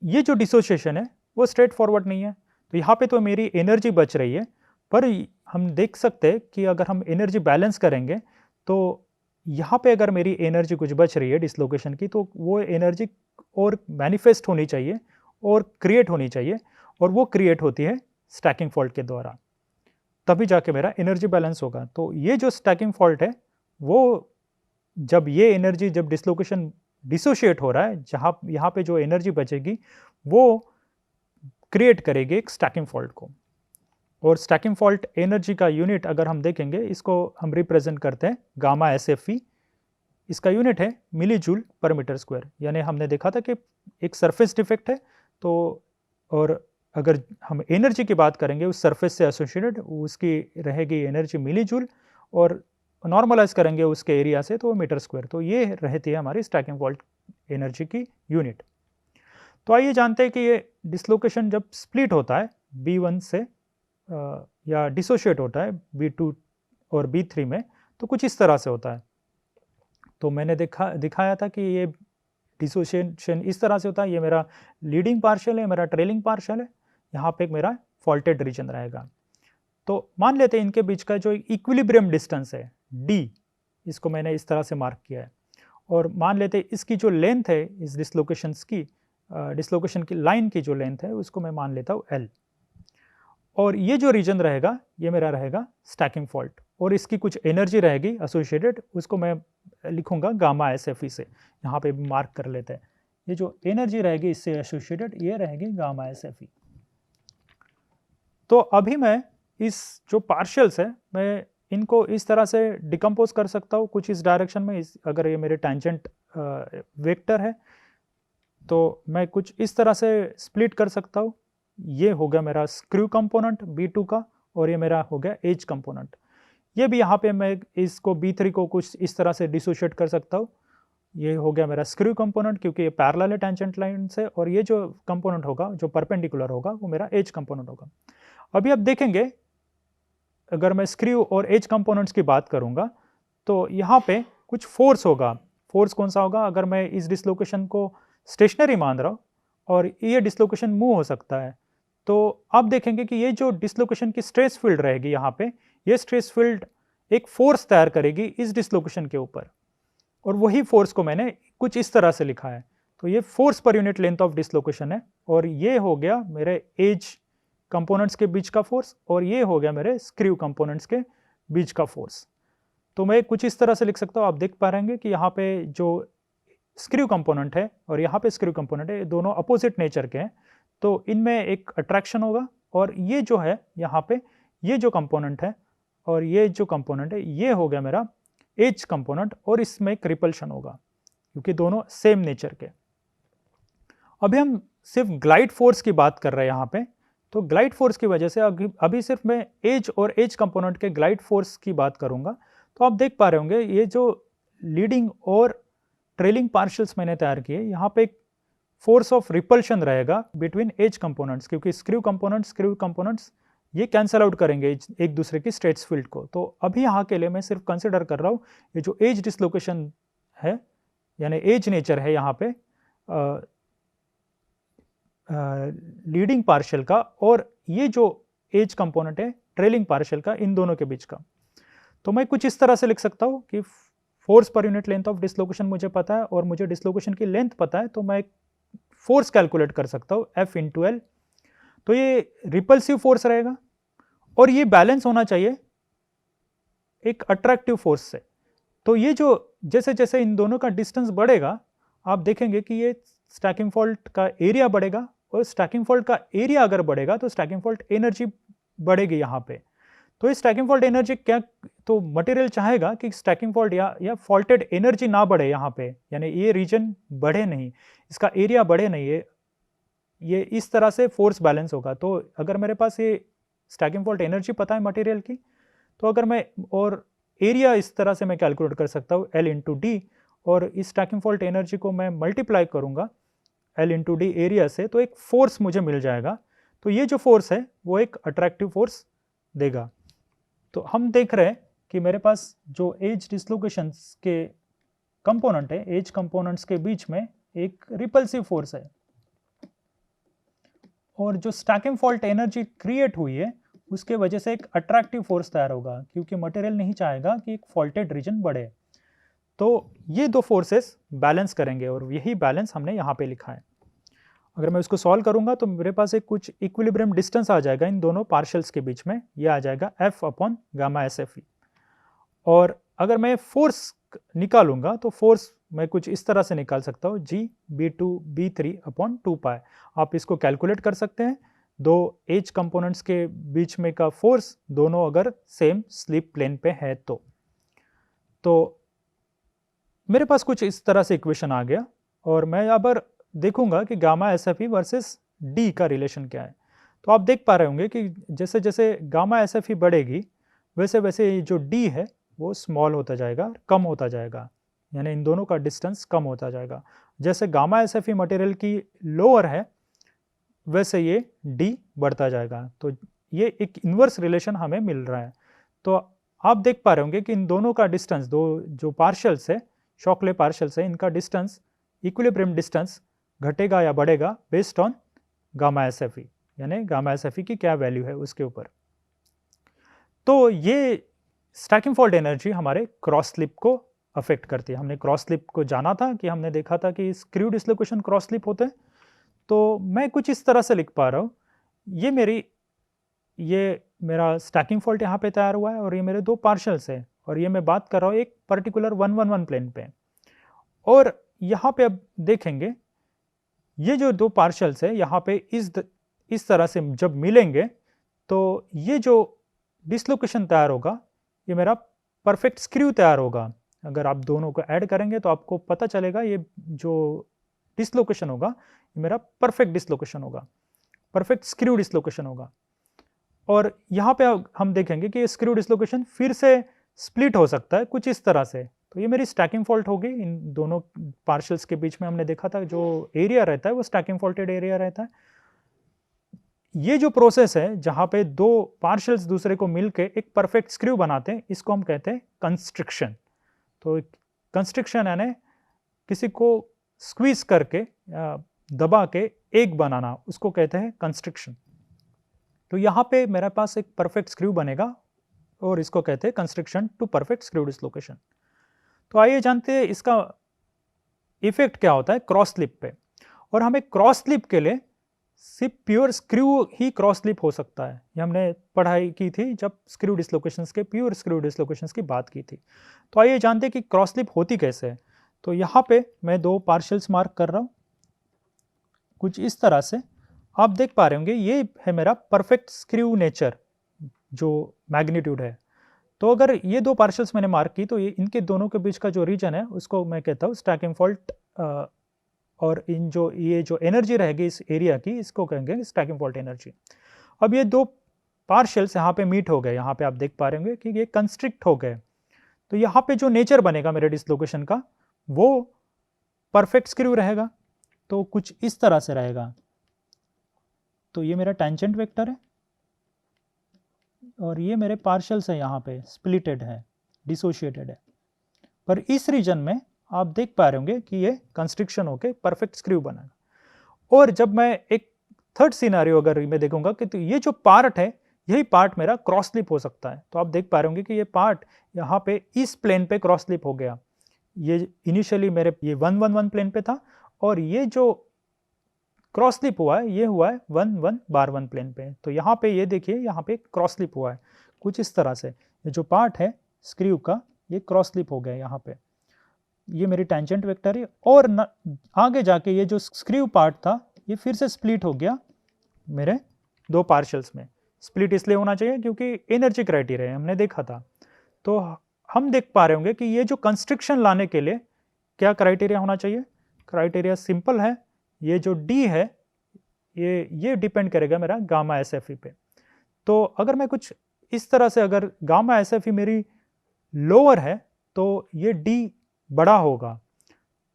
ये जो डिसोशिएशन है वो स्ट्रेट फॉरवर्ड नहीं है। तो यहाँ पे तो मेरी एनर्जी बच रही है, पर हम देख सकते हैं कि अगर हम एनर्जी बैलेंस करेंगे तो यहाँ पे अगर मेरी एनर्जी कुछ बच रही है डिसलोकेशन की, तो वो एनर्जी और मैनिफेस्ट होनी चाहिए और क्रिएट होनी चाहिए, और वो क्रिएट होती है स्टैकिंग फॉल्ट के द्वारा, तभी जाके मेरा एनर्जी बैलेंस होगा। तो ये जो स्टैकिंग फॉल्ट है वो जब ये एनर्जी, जब डिसलोकेशन डिसोशिएट हो रहा है, जहाँ यहाँ पे जो एनर्जी बचेगी वो क्रिएट करेगी एक स्टैकिंग फॉल्ट को। और स्टैकिंग फॉल्ट एनर्जी का यूनिट अगर हम देखेंगे, इसको हम रिप्रेजेंट करते हैं गामा SFE। इसका यूनिट है मिली जूल पर मीटर स्क्वायर। यानी हमने देखा था कि एक सरफेस डिफेक्ट है, तो और अगर हम एनर्जी की बात करेंगे उस सरफेस से एसोसिएटेड, उसकी रहेगी एनर्जी मिली जूल, और नॉर्मलाइज करेंगे उसके एरिया से तो मीटर स्क्वायर। तो ये रहती है हमारी स्टैकिंग फॉल्ट एनर्जी की यूनिट। तो आइए जानते हैं कि ये डिसलोकेशन जब स्प्लिट होता है B1 से या डिसोशिएट होता है B2 और B3 में, तो कुछ इस तरह से होता है। तो मैंने दिखाया था कि ये डिसोशिएशन इस तरह से होता है। ये मेरा लीडिंग पार्शियल है, मेरा ट्रेलिंग पार्शियल है, यहाँ पे मेरा फॉल्टेड रीजन रहेगा। तो मान लेते हैं इनके बीच का जो इक्विलिब्रियम डिस्टेंस है D, इसको मैंने इस तरह से मार्क किया है, और मान लेते हैं इसकी जो लेंथ है इस डिसलोकेशन की लाइन की जो लेंथ है उसको मैं मान लेता हूँ L, और ये जो रीजन रहेगा ये मेरा रहेगा स्टैकिंग फॉल्ट, और इसकी कुछ एनर्जी रहेगी एसोसिएटेड, उसको मैं लिखूंगा गामा SFE से, यहाँ पे भी मार्क कर लेते हैं। ये जो एनर्जी रहेगी इससे एसोसिएटेड ये रहेगी गामा SFE। तो अभी मैं इस जो पार्शियल्स है मैं इनको इस तरह से डिकम्पोज कर सकता हूँ कुछ इस डायरेक्शन में। अगर ये मेरे टेंजेंट वेक्टर है तो मैं कुछ इस तरह से स्प्लिट कर सकता हूँ। ये हो गया मेरा स्क्रू कंपोनेंट B2 का, और ये मेरा हो गया एज कंपोनेंट। ये भी यहाँ पे मैं इसको B3 को कुछ इस तरह से डिसोशिएट कर सकता हूँ। ये हो गया मेरा स्क्रू कंपोनेंट क्योंकि ये पैरेलल है टेंजेंट लाइन से, और ये जो कंपोनेंट होगा जो परपेंडिकुलर होगा वो मेरा एज कंपोनेंट होगा। अभी आप देखेंगे अगर मैं स्क्रू और एज कंपोनेंट्स की बात करूँगा तो यहाँ पे कुछ फोर्स होगा। फोर्स कौन सा होगा? अगर मैं इस डिसलोकेशन को स्टेशनरी मान रहा हूँ और ये डिसलोकेशन मूव हो सकता है, तो आप देखेंगे कि ये जो डिसलोकेशन की स्ट्रेस फील्ड रहेगी यहाँ पे, ये स्ट्रेस फील्ड एक फोर्स तैयार करेगी इस डिसलोकेशन के ऊपर, और वही फोर्स को मैंने कुछ इस तरह से लिखा है। तो ये force per unit length of dislocation है, और ये हो गया मेरे एज कंपोनेंट्स के बीच का फोर्स, और ये हो गया मेरे स्क्रू कंपोनेंट्स के बीच का फोर्स। तो मैं कुछ इस तरह से लिख सकता हूँ। आप देख पा रहे हैं कि यहाँ पे जो स्क्रू कंपोनेंट है और यहाँ पे स्क्रू कंपोनेंट है, ये दोनों अपोजिट नेचर के हैं, तो इनमें एक अट्रैक्शन होगा, और ये जो है यहाँ पे ये जो कंपोनेंट है और ये जो कंपोनेंट है, ये हो गया मेरा एज कंपोनेंट, और इसमें एक रिपल्शन होगा क्योंकि दोनों सेम नेचर के। अभी हम सिर्फ ग्लाइड फोर्स की बात कर रहे हैं यहाँ पे, तो ग्लाइड फोर्स की वजह से अभी सिर्फ मैं एज और एज कंपोनेंट के ग्लाइड फोर्स की बात करूँगा। तो आप देख पा रहे होंगे ये जो लीडिंग और ट्रेलिंग पार्शल्स मैंने तैयार किए, यहाँ पे एक फोर्स ऑफ रिपल्शन रहेगा बिटवीन एज कंपोनेंट्स, क्योंकि स्क्रू कंपोनेंट्स ये कैंसल आउट करेंगे एक दूसरे की स्ट्रेस फील्ड को। तो अभी यहाँ के लिए मैं सिर्फ कंसिडर कर रहा हूँ ये जो एज डिसलोकेशन है, यानी एज नेचर है यहाँ पे लीडिंग पार्शियल का, और ये जो एज कंपोनेंट है ट्रेलिंग पार्शियल का, इन दोनों के बीच का। तो मैं कुछ इस तरह से लिख सकता हूँ कि force per unit length of dislocation मुझे पता है और मुझे डिसलोकेशन की लेंथ पता है, तो मैं फोर्स कैलकुलेट कर सकता हूँ F × L। तो ये रिपल्सिव फोर्स रहेगा, और ये बैलेंस होना चाहिए एक अट्रैक्टिव फोर्स से। तो ये जो जैसे जैसे इन दोनों का डिस्टेंस बढ़ेगा, आप देखेंगे कि ये स्टैकिंग फॉल्ट का एरिया बढ़ेगा, और स्टैकिंग फॉल्ट का एरिया अगर बढ़ेगा तो स्टैकिंग फॉल्ट एनर्जी बढ़ेगी यहाँ पे। तो इस स्टैकिंग फॉल्ट एनर्जी क्या, तो मटेरियल चाहेगा कि स्टैकिंग फॉल्ट या फॉल्टेड एनर्जी ना बढ़े यहाँ पे, यानी ये रीजन बढ़े नहीं, इसका एरिया बढ़े नहीं, ये इस तरह से फोर्स बैलेंस होगा। तो अगर मेरे पास ये स्टैकिंग फॉल्ट एनर्जी पता है मटेरियल की, तो अगर मैं और एरिया इस तरह से मैं कैलकुलेट कर सकता हूँ L × D, और इस स्टैकिंग फॉल्ट एनर्जी को मैं मल्टीप्लाई करूँगा L × D एरिया से, तो एक फोर्स मुझे मिल जाएगा। तो ये जो फोर्स है वो एक अट्रैक्टिव फोर्स देगा। तो हम देख रहे हैं कि मेरे पास जो एज डिसलोकेशंस के कंपोनेंट है, एज कंपोनेंट्स के बीच में एक रिपल्सिव फोर्स है, और जो स्टैकिंग फॉल्ट एनर्जी क्रिएट हुई है उसके वजह से एक अट्रैक्टिव फोर्स तैयार होगा, क्योंकि मटेरियल नहीं चाहेगा कि एक फॉल्टेड रीजन बढ़े। तो ये दो फोर्सेस बैलेंस करेंगे, और यही बैलेंस हमने यहाँ पे लिखा है। अगर मैं उसको सॉल्व करूँगा तो मेरे पास एक कुछ इक्विलिब्रियम डिस्टेंस आ जाएगा इन दोनों पार्शल्स के बीच में, ये आ जाएगा F/γ/SFE। और अगर मैं फोर्स निकालूंगा तो फोर्स मैं कुछ इस तरह से निकाल सकता हूँ G(B2)B3/2π। आप इसको कैलकुलेट कर सकते हैं। दो एज कंपोनेंट्स के बीच में का फोर्स दोनों अगर सेम स्लिप प्लेन पे है तो मेरे पास कुछ इस तरह से इक्वेशन आ गया, और मैं अब देखूंगा कि γ/SFE वर्सेस D का रिलेशन क्या है। तो आप देख पा रहे होंगे कि जैसे जैसे γ/SFE बढ़ेगी वैसे वैसे जो D है वो स्मॉल होता जाएगा, कम होता जाएगा, यानी इन दोनों का डिस्टेंस कम होता जाएगा। जैसे γ/SFE मटेरियल की लोअर है वैसे ये D बढ़ता जाएगा। तो ये एक इन्वर्स रिलेशन हमें मिल रहा है। तो आप देख पा रहे होंगे कि इन दोनों का डिस्टेंस, दो जो पार्शल्स है, शॉकले पार्शल्स है, इनका डिस्टेंस, इक्विलिब्रियम डिस्टेंस घटेगा या बढ़ेगा बेस्ड ऑन γ/SFE, यानी γ/SFE की क्या वैल्यू है उसके ऊपर। तो ये स्टैकिंग फॉल्ट एनर्जी हमारे क्रॉस स्लिप को अफेक्ट करती है। हमने क्रॉस स्लिप को जाना था कि हमने देखा था कि स्क्रू डिसलोकेशन क्रॉस स्लिप होते हैं। तो मैं कुछ इस तरह से लिख पा रहा हूँ, ये मेरा स्टैकिंग फॉल्ट यहाँ पे तैयार हुआ है, और ये मेरे दो पार्शल्स है, और ये मैं बात कर रहा हूँ एक पर्टिकुलर 111 प्लेन पे। और यहाँ पे अब देखेंगे ये जो दो पार्शल्स है यहाँ पे इस तरह से जब मिलेंगे तो ये जो डिसलोकेशन तैयार होगा ये मेरा परफेक्ट स्क्रू तैयार होगा। अगर आप दोनों को ऐड करेंगे तो आपको पता चलेगा ये जो डिसलोकेशन होगा ये मेरा परफेक्ट डिसलोकेशन होगा, परफेक्ट स्क्रू डिसलोकेशन होगा। और यहाँ पे हम देखेंगे कि ये स्क्रू डिसलोकेशन फिर से स्प्लिट हो सकता है कुछ इस तरह से। तो ये मेरी स्टैकिंग फॉल्ट होगी इन दोनों पार्शल्स के बीच में। हमने देखा था जो एरिया रहता है वो स्टैकिंग फॉल्टेड एरिया रहता है। ये जो प्रोसेस है जहाँ पे दो पार्शल्स दूसरे को मिलके एक परफेक्ट स्क्रू बनाते हैं, इसको हम कहते हैं कंस्ट्रिक्शन। तो कंस्ट्रिक्शन यानी किसी को स्क्वीज करके दबा के एक बनाना, उसको कहते हैं कंस्ट्रिक्शन। तो यहाँ पे मेरे पास एक परफेक्ट स्क्रू बनेगा और इसको कहते हैं constriction to perfect screw dislocation. तो आइए जानते हैं इसका इफेक्ट क्या होता है क्रॉस स्लिप पे। और हमें क्रॉस स्लिप के लिए सिर्फ प्योर स्क्रू ही क्रॉस स्लिप हो सकता है। ये हमने पढ़ाई की थी जब स्क्रू डिसलोकेशंस के, प्योर स्क्रू डिसलोकेशंस की बात की थी। तो आइए जानते हैं कि क्रॉस स्लिप होती कैसे है। तो यहाँ पे मैं दो पार्शल्स मार्क कर रहा हूँ कुछ इस तरह से। आप देख पा रहे होंगे ये है मेरा परफेक्ट स्क्रू नेचर जो मैग्नीट्यूड है। तो अगर ये दो पार्शल्स मैंने मार्क की तो ये इनके दोनों के बीच का जो रीजन है उसको मैं कहता हूँ स्टैकिंग फॉल्ट, और इन जो ये जो एनर्जी रहेगी इस एरिया की इसको कहेंगे स्टैकिंग फॉल्ट एनर्जी। अब ये दो पार्शल्स यहाँ पे मीट हो गए, यहाँ पे आप देख पा रहे होंगे कि ये कंस्ट्रिक्ट हो गए। तो यहाँ पे जो नेचर बनेगा मेरे डिसलोकेशन का वो परफेक्ट स्क्रू रहेगा। तो कुछ इस तरह से रहेगा। तो ये मेरा टेंजेंट वेक्टर है और ये मेरे पार्शल्स है, यहाँ पे स्प्लिटेड है, डिसोशिएटेड है। पर इस रीजन में आप देख पा रहे होंगे कि ये कंस्ट्रिक्शन होके परफेक्ट स्क्रू बनेगा। और जब मैं एक थर्ड सिनेरियो अगर मैं देखूंगा कि तो ये जो पार्ट है यही पार्ट मेरा क्रॉस स्लिप हो सकता है। तो आप देख पा रहे होंगे कि ये पार्ट यहाँ पे इस प्लेन पे क्रॉस स्लिप हो गया। ये इनिशियली मेरे ये 111 प्लेन पे था और ये जो क्रॉस स्लिप हुआ है ये हुआ है 11/1 प्लेन पे। तो यहाँ पे ये देखिए यहाँ पे क्रॉस स्लिप हुआ है कुछ इस तरह से। ये जो पार्ट है स्क्रू का ये क्रॉस स्लिप हो गया यहाँ पे। ये मेरी टेंजेंट वेक्टर है और आगे जाके ये जो स्क्रू पार्ट था ये फिर से स्प्लिट हो गया मेरे दो पार्शल्स में। स्प्लिट इसलिए होना चाहिए क्योंकि एनर्जी क्राइटेरिया हमने देखा था। तो हम देख पा रहे होंगे कि ये जो कंस्ट्रिक्शन लाने के लिए क्या क्राइटेरिया होना चाहिए। क्राइटेरिया सिंपल है, ये जो डी है ये डिपेंड करेगा मेरा गामा एस एफ ई पे। तो अगर मैं कुछ इस तरह से, अगर गामा एस एफ ई मेरी लोअर है तो ये डी बड़ा होगा।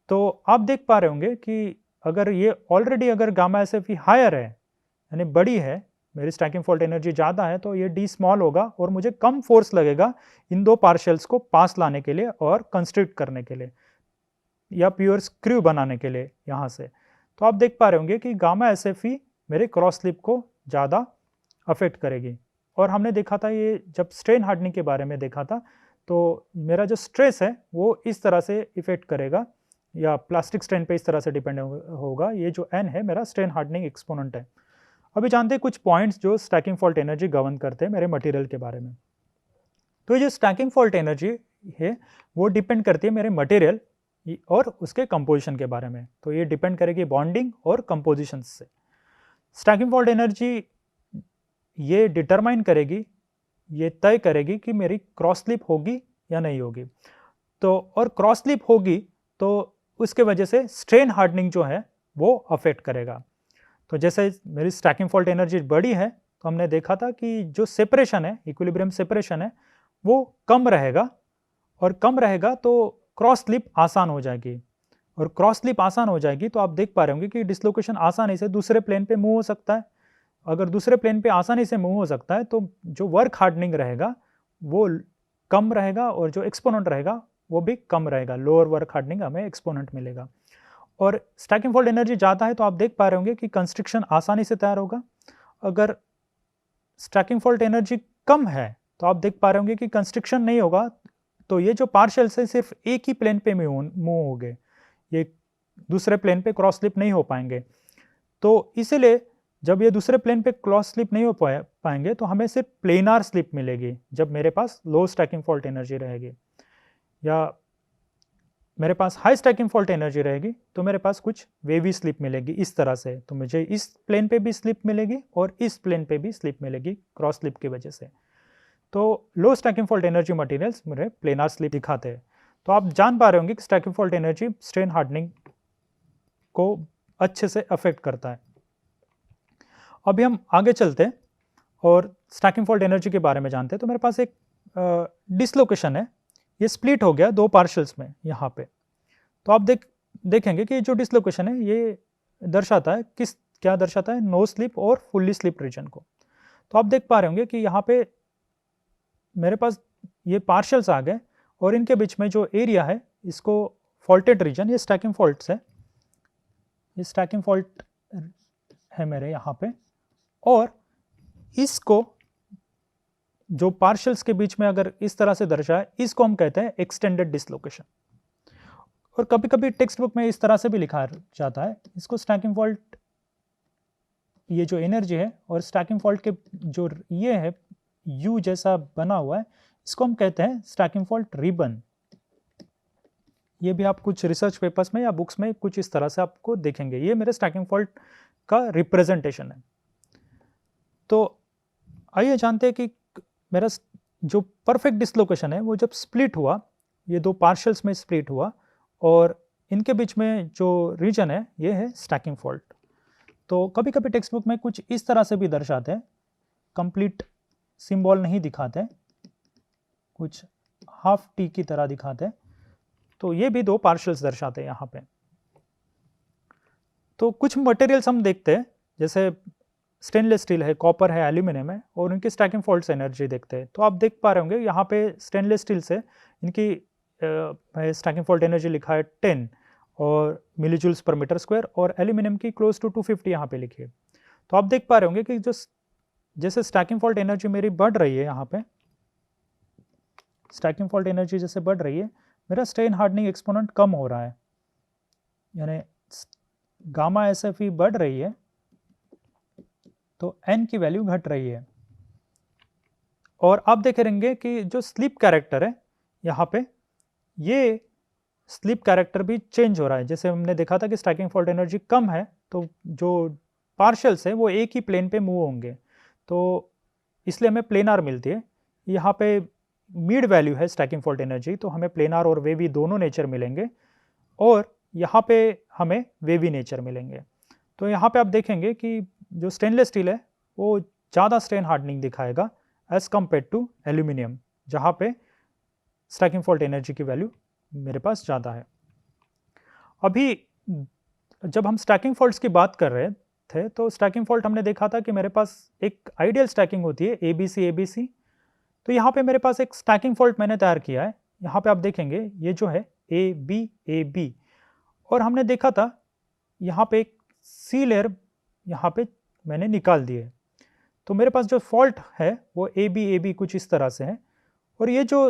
तो आप देख पा रहे होंगे कि अगर ये ऑलरेडी अगर gamma S F E higher है यानी बड़ी है, मेरी स्टैकिंग फॉल्ट एनर्जी ज़्यादा है, तो ये डी स्मॉल होगा और मुझे कम फोर्स लगेगा इन दो पार्शल्स को पास लाने के लिए और कंस्ट्रिक्ट करने के लिए या प्योर स्क्रू बनाने के लिए यहाँ से। तो आप देख पा रहे होंगे कि गामा एस एफ ई मेरे क्रॉस स्लिप को ज़्यादा अफेक्ट करेगी। और हमने देखा था ये जब स्ट्रेन हार्डनिंग के बारे में देखा था तो मेरा जो स्ट्रेस है वो इस तरह से इफेक्ट करेगा या प्लास्टिक स्ट्रेन पे इस तरह से डिपेंड होगा। ये जो एन है मेरा स्ट्रेन हार्डनिंग एक्सपोनेंट है। अभी जानते हैं कुछ पॉइंट्स जो स्टैकिंग फॉल्ट एनर्जी गवर्न करते हैं मेरे मटेरियल के बारे में। तो ये जो स्टैकिंग फॉल्ट एनर्जी है वो डिपेंड करती है मेरे मटेरियल और उसके कंपोजिशन के बारे में। तो ये डिपेंड करेगी बॉन्डिंग और कंपोजिशन से। स्टैकिंग फॉल्ट एनर्जी ये डिटरमाइन करेगी, ये तय करेगी कि मेरी क्रॉस स्लिप होगी या नहीं होगी। तो और क्रॉस स्लिप होगी तो उसके वजह से स्ट्रेन हार्डनिंग जो है वो अफेक्ट करेगा। तो जैसे मेरी स्टैकिंग फॉल्ट एनर्जी बड़ी है तो हमने देखा था कि जो सेपरेशन है, इक्विलिब्रियम सेपरेशन है, वो कम रहेगा और कम रहेगा तो क्रॉस स्लिप आसान हो जाएगी। और क्रॉस स्लिप आसान हो जाएगी तो आप देख पा रहे होंगे कि डिसलोकेशन आसानी से दूसरे प्लेन पे मूव हो सकता है। अगर दूसरे प्लेन पे आसानी से मूव हो सकता है तो जो वर्क हार्डनिंग रहेगा वो कम रहेगा और जो एक्सपोनेंट रहेगा वो भी कम रहेगा। लोअर वर्क हार्डनिंग हमें एक्सपोनेंट मिलेगा। और स्टैकिंग फॉल्ट एनर्जी ज़्यादा है तो आप देख पा रहे होंगे कि कंस्ट्रिक्शन आसानी से तैयार होगा। अगर स्टैकिंग फॉल्ट एनर्जी कम है तो आप देख पा रहे होंगे कि कंस्ट्रिक्शन नहीं होगा। तो ये जो पार्शल्स है सिर्फ एक ही प्लेन पे मूव हो गए, ये दूसरे प्लेन पे क्रॉस स्लिप नहीं हो पाएंगे। तो इसीलिए जब ये दूसरे प्लेन पे क्रॉस स्लिप नहीं हो पाएंगे तो हमें सिर्फ प्लेनार स्लिप मिलेगी जब मेरे पास लो स्टैकिंग फॉल्ट एनर्जी रहेगी। या मेरे पास हाई स्टैकिंग फॉल्ट एनर्जी रहेगी तो मेरे पास कुछ वेवी स्लिप मिलेगी इस तरह से। तो मुझे इस प्लेन पे भी स्लिप मिलेगी और इस प्लेन पे भी स्लिप मिलेगी क्रॉस स्लिप की वजह से। तो लो स्टैकिंग फॉल्ट एनर्जी मटेरियल्स मेरे प्लेनार स्लिप दिखाते हैं। तो आप जान पा रहे होंगे कि stacking fault energy strain hardening को अच्छे से अफेक्ट करता है। अभी हम आगे चलते हैं और स्टैकिंग फॉल्ट एनर्जी के बारे में जानते हैं। तो मेरे पास एक डिसलोकेशन है, ये स्प्लिट हो गया दो पार्शल्स में यहाँ पे। तो आप देखेंगे कि जो डिसलोकेशन है ये दर्शाता है क्या दर्शाता है, नो स्लिप और फुल्ली स्लिप रीजन को। तो आप देख पा रहे होंगे कि यहाँ पे मेरे पास ये पार्शल्स आ गए और इनके बीच में जो एरिया है इसको फॉल्टेड रीजन, ये स्टैकिंग फॉल्ट्स है, ये स्टैकिंग फॉल्ट है मेरे यहाँ पे। और इसको जो पार्शल्स के बीच में अगर इस तरह से दर्शाए, इसको हम कहते हैं एक्सटेंडेड डिसलोकेशन। और कभी कभी टेक्स्ट बुक में इस तरह से भी लिखा जाता है इसको, स्टैकिंग फॉल्ट, ये जो एनर्जी है और स्टैकिंग फॉल्ट के जो ये है यू जैसा बना हुआ है, इसको हम कहते हैं स्टैकिंग फॉल्ट रिबन। ये भी आप कुछ रिसर्च पेपर्स में या बुक्स में कुछ इस तरह से आपको देखेंगे। ये मेरे स्टैकिंग फॉल्ट का रिप्रेजेंटेशन है। तो आइए जानते हैं कि मेरा जो परफेक्ट डिसलोकेशन है वो जब स्प्लिट हुआ, ये दो पार्शल्स में स्प्लिट हुआ और इनके बीच में जो रीजन है ये है स्टैकिंग फॉल्ट। तो कभी कभी टेक्स्ट बुक में कुछ इस तरह से भी दर्शाते हैं, कंप्लीट सिंबल नहीं दिखाते, कुछ हाफ टी की तरह दिखाते हैं। तो ये भी दो पार्शल्स दर्शाते हैं यहाँ पे। तो कुछ मटेरियल्स हम देखते हैं, जैसे स्टेनलेस स्टील है, कॉपर है, एल्यूमिनियम है, और उनकी स्टैकिंग फॉल्ट्स एनर्जी देखते हैं। तो आप देख पा रहे होंगे यहाँ पे स्टेनलेस स्टील से इनकी स्टैकिंग फॉल्ट एनर्जी लिखा है 10 और मिलीजूल्स पर मीटर स्क्वायर, और एल्यूमिनियम की क्लोज टू 250 यहाँ पे लिखी है। तो आप देख पा रहे होंगे कि जो जैसे स्टैकिंग फॉल्ट एनर्जी मेरी बढ़ रही है, यहाँ पे स्टैकिंग फॉल्ट एनर्जी जैसे बढ़ रही है, मेरा स्ट्रेन हार्डनिंग एक्सपोनेंट कम हो रहा है, यानी गामा एसएफई बढ़ रही है तो एन की वैल्यू घट रही है। और आप देखेंगे कि जो स्लिप कैरेक्टर है यहाँ पे, ये स्लिप कैरेक्टर भी चेंज हो रहा है। जैसे हमने देखा था कि स्टैकिंग फॉल्ट एनर्जी कम है तो जो पार्शल्स है वो एक ही प्लेन पे मूव होंगे, तो इसलिए हमें प्लेनार मिलती है। यहाँ पे मिड वैल्यू है स्टैकिंग फॉल्ट एनर्जी, तो हमें प्लेनार और वेवी दोनों नेचर मिलेंगे, और यहाँ पे हमें वेवी नेचर मिलेंगे। तो यहाँ पे आप देखेंगे कि जो स्टेनलेस स्टील है वो ज़्यादा स्ट्रेन हार्डनिंग दिखाएगा एज कम्पेयर टू एल्यूमिनियम, जहाँ पे स्टैकिंग फॉल्ट एनर्जी की वैल्यू मेरे पास ज़्यादा है। अभी जब हम स्टैकिंग फॉल्ट्स की बात कर रहे थे तो स्टैकिंग फॉल्ट हमने देखा था कि मेरे पास एक आइडियल स्टैकिंग होती है ABC ABC। तो यहाँ पे मेरे पास एक स्टैकिंग फॉल्ट मैंने तैयार किया है। यहाँ पे आप देखेंगे ये जो है AB AB, और हमने देखा था यहाँ पे एक सी लेयर यहाँ पे मैंने निकाल दी है। तो मेरे पास जो फॉल्ट है वो AB AB कुछ इस तरह से है, और ये जो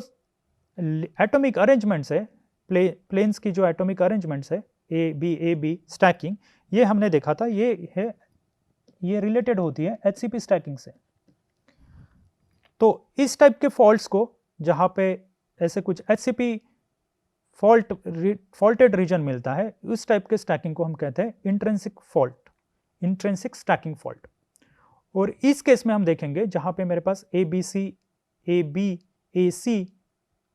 एटॉमिक अरेंजमेंट्स है, प्लेन्स की जो एटॉमिक अरेंजमेंट्स है AB AB स्टैकिंग, ये हमने देखा था, ये रिलेटेड होती है HCP स्टैकिंग से। तो इस टाइप के फॉल्ट्स को, जहाँ पे ऐसे कुछ HCP फॉल्टेड रीजन मिलता है, उस टाइप के स्टैकिंग को हम कहते हैं intrinsic fault, intrinsic stacking fault. और इस केस में हम देखेंगे जहाँ पे मेरे पास ABC AB AC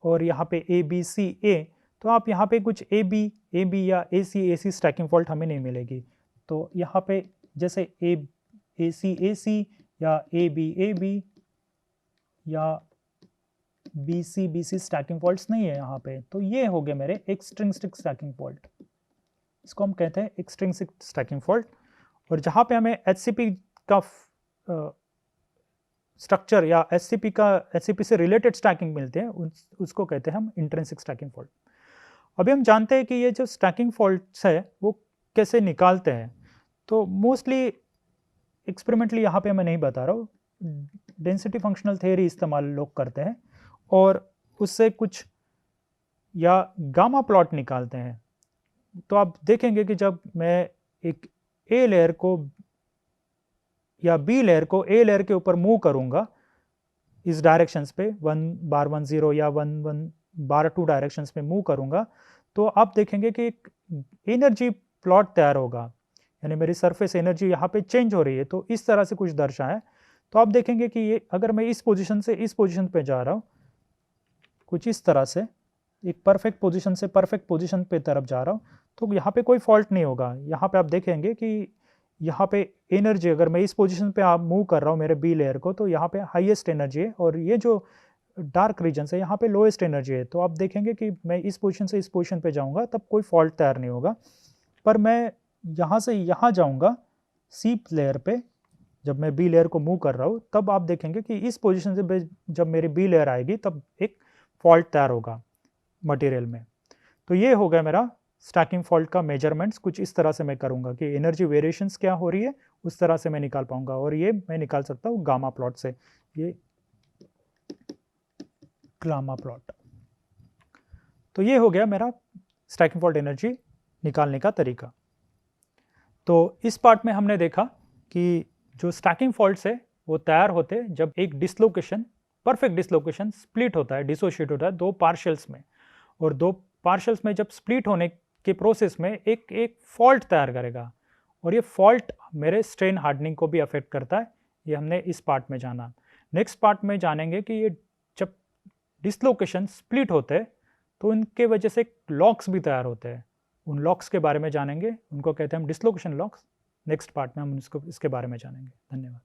और यहाँ पे ABC A, तो आप यहाँ पे कुछ AB AB या AC AC स्टैकिंग फॉल्ट हमें नहीं मिलेगी। तो यहाँ पे जैसे AC AC या AB AB या BC BC स्टैकिंग फॉल्ट्स नहीं है यहाँ पे। तो ये हो गए मेरे एक्सट्रिंसिक स्टैकिंग फॉल्ट, इसको हम कहते हैं एक्सट्रिंसिक स्टैकिंग फॉल्ट। और जहाँ पे हमें HCP का स्ट्रक्चर या HCP से रिलेटेड स्टैकिंग मिलते हैं, उसको कहते हैं हम इंट्रिंसिक स्टैकिंग फॉल्ट। अभी हम जानते हैं कि ये जो स्टैकिंग फॉल्ट्स है वो कैसे निकालते हैं। तो मोस्टली एक्सपेरिमेंटली यहाँ पे मैं नहीं बता रहा हूँ, डेंसिटी फंक्शनल थ्योरी इस्तेमाल लोग करते हैं और उससे कुछ या गामा प्लॉट निकालते हैं। तो आप देखेंगे कि जब मैं एक ए लेयर को या बी लेयर को ए लेयर के ऊपर मूव करूंगा इस डायरेक्शंस पे 1 बार 1 0 या 1 1 बार 2 डायरेक्शंस पे मूव करूंगा, तो आप देखेंगे कि एक एनर्जी प्लॉट तैयार होगा, यानी मेरी सरफेस एनर्जी यहाँ पे चेंज हो रही है। तो इस तरह से कुछ दर्शाए। तो तो आप देखेंगे कि ये अगर मैं इस पोजीशन से इस पोजीशन पे जा रहा हूँ, कुछ इस तरह से एक परफेक्ट पोजीशन से परफेक्ट पोजीशन पे तरफ जा रहा हूँ, तो यहाँ पे कोई फॉल्ट नहीं होगा। यहाँ पे आप देखेंगे कि यहाँ पे एनर्जी, अगर मैं इस पोजीशन पे आप मूव कर रहा हूँ मेरे बी लेयर को, तो यहाँ पे हाईएस्ट एनर्जी है और ये जो डार्क रीजन है यहाँ पे लोएस्ट एनर्जी है। तो आप देखेंगे कि मैं इस पोजीशन से इस पोजीशन पे जाऊँगा तब कोई फॉल्ट तैयार नहीं होगा। पर मैं यहाँ से यहाँ जाऊँगा सी लेयर पे, जब मैं बी लेयर को मूव कर रहा हूँ, तब आप देखेंगे कि इस पोजीशन से जब मेरी बी लेयर आएगी तब एक फॉल्ट तैयार होगा मटेरियल में। तो ये हो गया मेरा स्टैकिंग फॉल्ट का मेजरमेंट्स। कुछ इस तरह से मैं करूँगा कि एनर्जी वेरिएशंस क्या हो रही है उस तरह से मैं निकाल पाऊँगा, और ये मैं निकाल सकता हूँ गामा प्लॉट से, ये गामा प्लॉट। तो ये हो गया मेरा स्टैकिंग फॉल्ट एनर्जी निकालने का तरीका। तो इस पार्ट में हमने देखा कि जो स्टैकिंग फॉल्ट्स है वो तैयार होते हैं जब एक डिसलोकेशन, परफेक्ट डिसलोकेशन स्प्लिट होता है, डिसोशिएट होता है दो पार्शियल्स में, और दो पार्शियल्स में जब स्प्लिट होने के प्रोसेस में एक फॉल्ट तैयार करेगा, और ये फॉल्ट मेरे स्ट्रेन हार्डनिंग को भी अफेक्ट करता है। ये हमने इस पार्ट में जाना। नेक्स्ट पार्ट में जानेंगे कि ये जब डिसलोकेशन स्प्लिट होते हैं तो उनके वजह से लॉक्स भी तैयार होते हैं। उन लॉक्स के बारे में जानेंगे, उनको कहते हैं हम डिसलोकेशन लॉक्स। नेक्स्ट पार्ट में हम इसके बारे में जानेंगे। धन्यवाद।